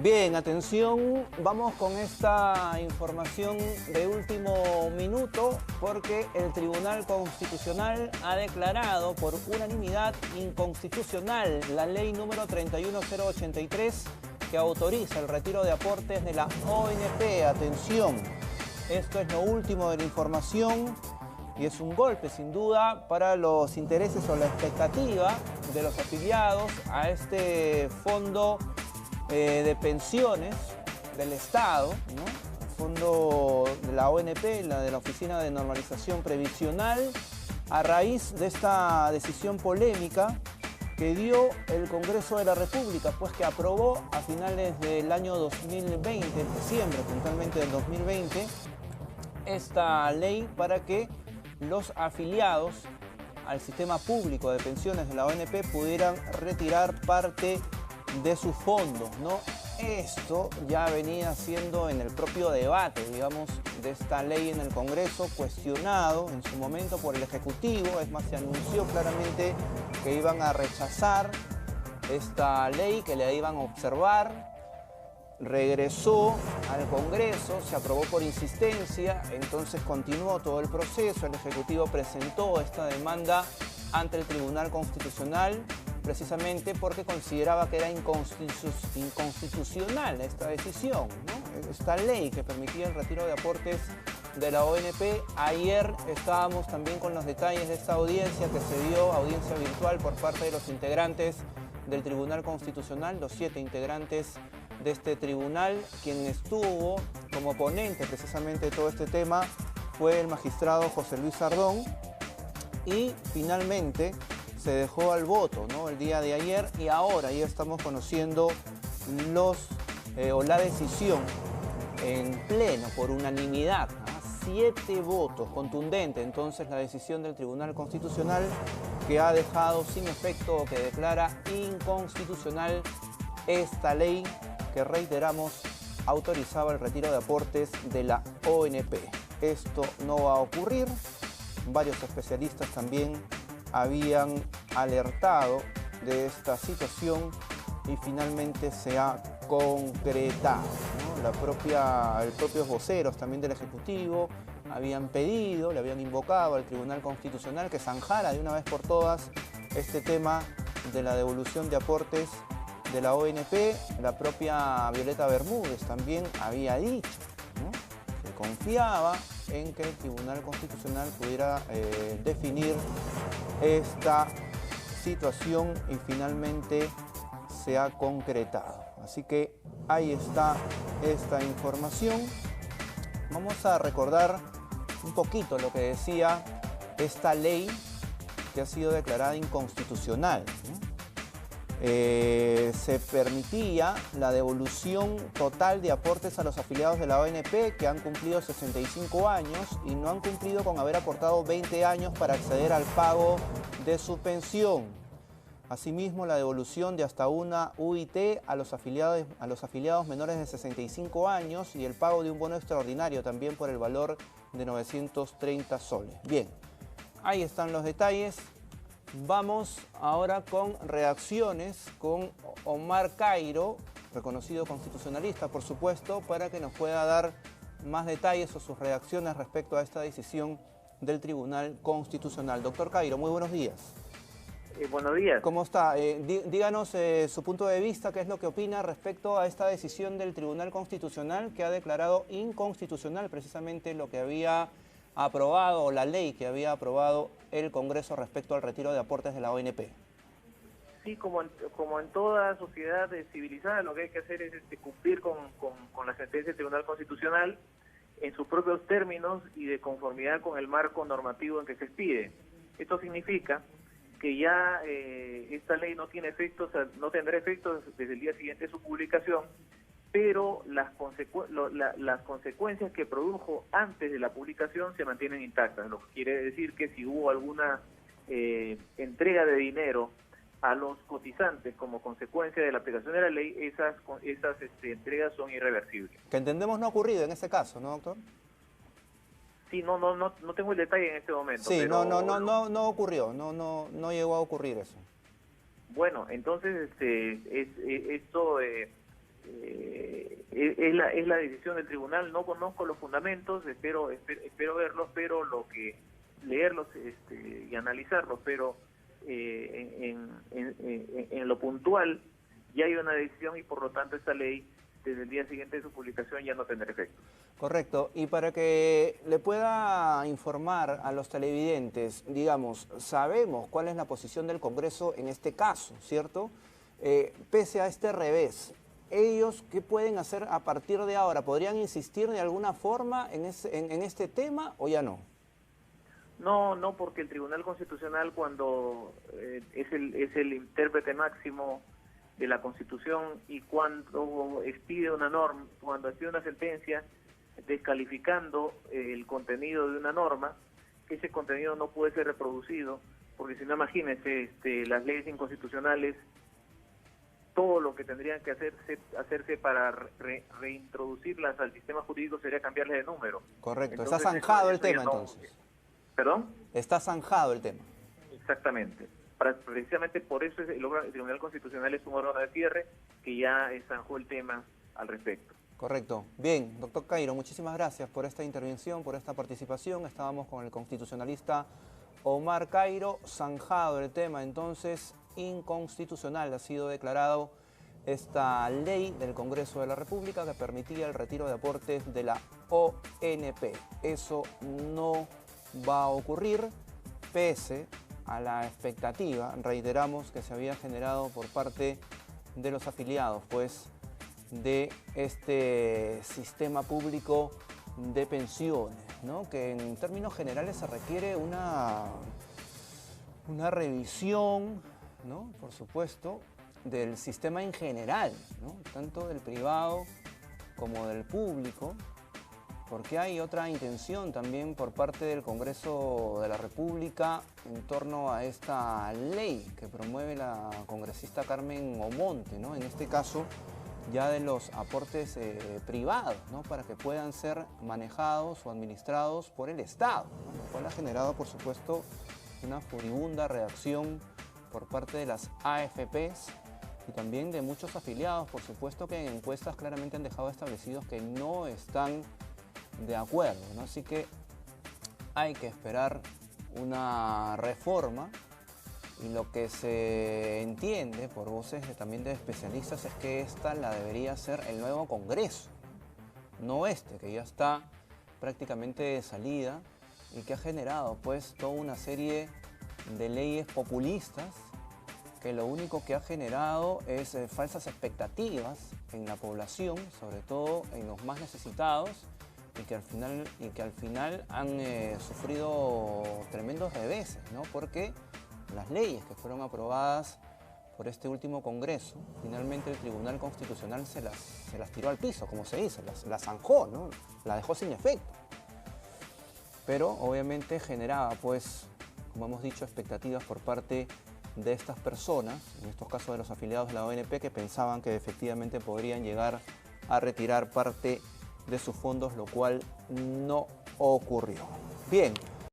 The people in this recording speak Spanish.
Bien, atención, vamos con esta información de último minuto porque el Tribunal Constitucional ha declarado por unanimidad inconstitucional la ley número 31083 que autoriza el retiro de aportes de la ONP. Atención, esto es lo último de la información y es un golpe sin duda para los intereses o la expectativa de los afiliados a este fondo de pensiones del Estado, ¿no? El fondo de la ONP, de la Oficina de Normalización Previsional, a raíz de esta decisión polémica que dio el Congreso de la República, pues que aprobó a finales del año 2020, en diciembre puntualmente del 2020, esta ley para que los afiliados al sistema público de pensiones de la ONP pudieran retirar parte de sus fondos, ¿no? Esto ya venía siendo en el propio debate, digamos, de esta ley en el Congreso, cuestionado en su momento por el Ejecutivo. Es más, se anunció claramente que iban a rechazar esta ley, que la iban a observar. Regresó al Congreso, se aprobó por insistencia, entonces continuó todo el proceso. El Ejecutivo presentó esta demanda ante el Tribunal Constitucional, precisamente porque consideraba que era inconstitucional esta decisión, ¿no? Esta ley que permitía el retiro de aportes de la ONP. Ayer estábamos también con los detalles de esta audiencia que se dio, audiencia virtual por parte de los integrantes del Tribunal Constitucional, los 7 integrantes de este tribunal. Quien estuvo como ponente precisamente de todo este tema fue el magistrado José Luis Sardón, y finalmente se dejó al voto, ¿no? El día de ayer, y ahora ya estamos conociendo la decisión en pleno por unanimidad, ¿no? 7 votos, contundente entonces la decisión del Tribunal Constitucional, que ha dejado sin efecto o que declara inconstitucional esta ley que, reiteramos, autorizaba el retiro de aportes de la ONP. Esto no va a ocurrir. Varios especialistas también habían alertado de esta situación y finalmente se ha concretado, ¿no? Los propios voceros también del Ejecutivo habían pedido, le habían invocado al Tribunal Constitucional que zanjara de una vez por todas este tema de la devolución de aportes de la ONP. La propia Violeta Bermúdez también había dicho, ¿no?, que confiaba en que el Tribunal Constitucional pudiera definir esta situación, y finalmente se ha concretado. Así que ahí está esta información. Vamos a recordar un poquito lo que decía esta ley que ha sido declarada inconstitucional, ¿no? Se permitía la devolución total de aportes a los afiliados de la ONP que han cumplido 65 años y no han cumplido con haber aportado 20 años para acceder al pago de su pensión. Asimismo, la devolución de hasta una UIT a los afiliados menores de 65 años y el pago de un bono extraordinario también por el valor de 930 soles. Bien, ahí están los detalles. Vamos ahora con reacciones con Omar Cairo, reconocido constitucionalista, por supuesto, para que nos pueda dar más detalles o sus reacciones respecto a esta decisión del Tribunal Constitucional. Doctor Cairo, muy buenos días. Buenos días. ¿Cómo está? Díganos su punto de vista, qué es lo que opina respecto a esta decisión del Tribunal Constitucional que ha declarado inconstitucional precisamente lo que había aprobado, o la ley que había aprobado el Congreso respecto al retiro de aportes de la ONP. Sí, como en toda sociedad civilizada, lo que hay que hacer es cumplir con la sentencia del Tribunal Constitucional en sus propios términos y de conformidad con el marco normativo en que se expide. Esto significa que ya esta ley no tiene efectos, no tendrá efectos desde el día siguiente de su publicación, pero las consecuencias que produjo antes de la publicación se mantienen intactas, lo que quiere decir que si hubo alguna entrega de dinero a los cotizantes como consecuencia de la aplicación de la ley, esas entregas son irreversibles. Que entendemos no ha ocurrido en ese caso, ¿no, doctor? Sí, no tengo el detalle en este momento. Sí, pero no ocurrió, no llegó a ocurrir eso. Bueno, entonces esto es la decisión del tribunal. No conozco los fundamentos, espero verlos, pero leerlos y analizarlos, pero en lo puntual ya hay una decisión y por lo tanto esta ley desde el día siguiente de su publicación ya no tendrá efecto. Correcto. Y para que le pueda informar a los televidentes, digamos, sabemos cuál es la posición del Congreso en este caso, ¿cierto? Pese a este revés, ¿ellos qué pueden hacer a partir de ahora? ¿Podrían insistir de alguna forma en este tema o ya no? No, porque el Tribunal Constitucional, cuando es el intérprete máximo de la Constitución, y cuando expide una norma, cuando expide una sentencia descalificando el contenido de una norma, ese contenido no puede ser reproducido, porque si no, imagínense, las leyes inconstitucionales, todo lo que tendrían que hacerse para reintroducirlas al sistema jurídico sería cambiarle de número. Correcto. Entonces, está zanjado el tema, no, entonces. ¿Perdón? Está zanjado el tema. Exactamente. Precisamente por eso el Tribunal Constitucional es un órgano de cierre que ya zanjó el tema al respecto. Correcto. Bien, doctor Cairo, muchísimas gracias por esta intervención, por esta participación. Estábamos con el constitucionalista Omar Cairo. Zanjado el tema, entonces, inconstitucional ha sido declarado esta ley del Congreso de la República que permitía el retiro de aportes de la ONP. Eso no va a ocurrir, pese a la expectativa, reiteramos, que se había generado por parte de los afiliados, pues, de este sistema público de pensiones, ¿no? Que en términos generales se requiere una revisión, ¿no? Por supuesto, del sistema en general, ¿no? Tanto del privado como del público, porque hay otra intención también por parte del Congreso de la República en torno a esta ley que promueve la congresista Carmen Omonte, ¿no? En este caso, ya de los aportes privados, ¿no? Para que puedan ser manejados o administrados por el Estado, ¿no? Lo cual ha generado, por supuesto, una furibunda reacción por parte de las AFPs y también de muchos afiliados, por supuesto, que en encuestas claramente han dejado establecidos que no están de acuerdo, ¿no? Así que hay que esperar una reforma, y lo que se entiende por voces también de especialistas es que esta la debería ser el nuevo Congreso, no que ya está prácticamente de salida y que ha generado pues toda una serie de leyes populistas que lo único que ha generado es falsas expectativas en la población, sobre todo en los más necesitados, y que al final han sufrido tremendos reveses, ¿no? Porque las leyes que fueron aprobadas por este último Congreso, finalmente el Tribunal Constitucional se las tiró al piso, como se dice, las zanjó, ¿no? La dejó sin efecto. Pero obviamente generaba, pues, como hemos dicho, expectativas por parte de estas personas, en estos casos de los afiliados de la ONP, que pensaban que efectivamente podrían llegar a retirar parte de sus fondos, lo cual no ocurrió. Bien.